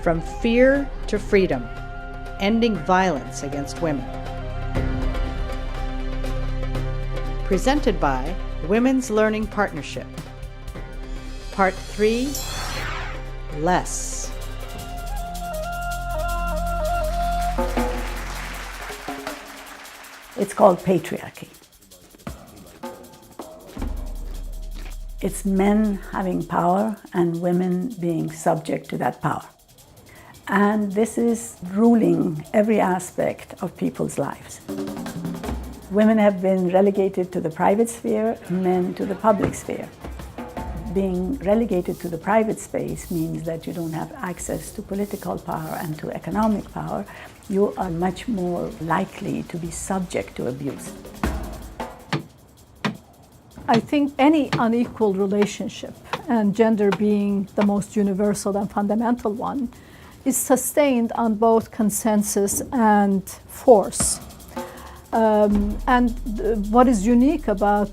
From Fear to Freedom, Ending Violence Against Women. Presented by Women's Learning Partnership. Part 3, Less. It's called patriarchy. It's men having power and women being subject to that power. And this is ruling every aspect of people's lives. Women have been relegated to the private sphere, men to the public sphere. Being relegated to the private space means that you don't have access to political power and to economic power. You are much more likely to be subject to abuse. I think any unequal relationship, and gender being the most universal and fundamental one, is sustained on both consensus and force. What is unique about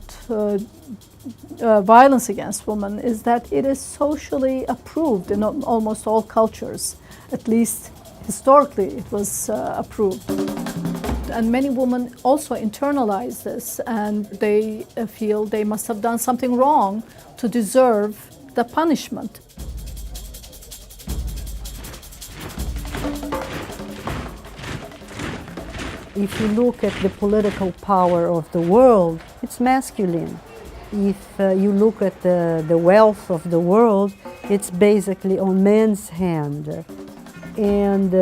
violence against women is that it is socially approved in almost all cultures. At least historically it was approved. And many women also internalize this, and they feel they must have done something wrong to deserve the punishment. If you look at the political power of the world, it's masculine. If you look at the wealth of the world, it's basically on men's hand. And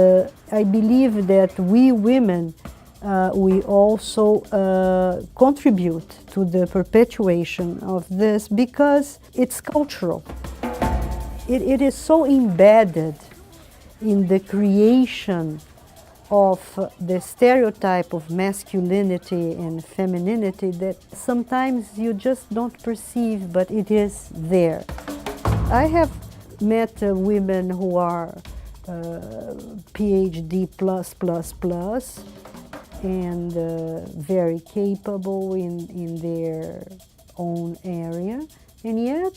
I believe that we women, we also contribute to the perpetuation of this because it's cultural. It is so embedded in the creation of the stereotype of masculinity and femininity that sometimes you just don't perceive, but it is there. I have met women who are PhD plus and very capable in their own area, and yet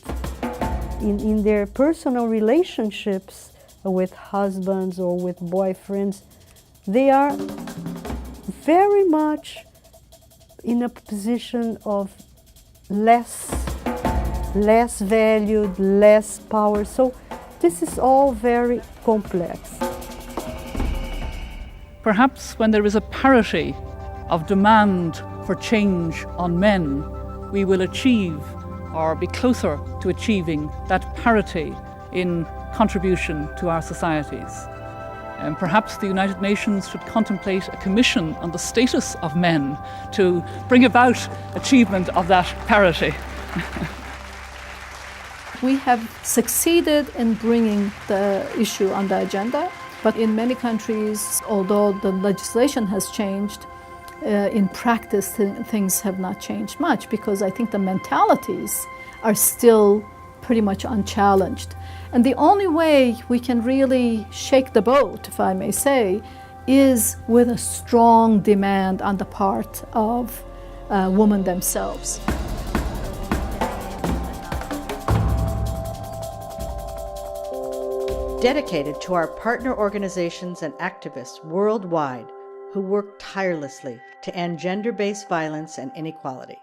in their personal relationships with husbands or with boyfriends, they are very much in a position of less valued, less power. So this is all very complex. Perhaps when there is a parity of demand for change on men, we will achieve or be closer to achieving that parity in contribution to our societies. And perhaps the United Nations should contemplate a commission on the status of men to bring about achievement of that parity. We have succeeded in bringing the issue on the agenda, but in many countries, although the legislation has changed, in practice things have not changed much, because I think the mentalities are still pretty much unchallenged. And the only way we can really shake the boat, if I may say, is with a strong demand on the part of women themselves. Dedicated to our partner organizations and activists worldwide who work tirelessly to end gender-based violence and inequality.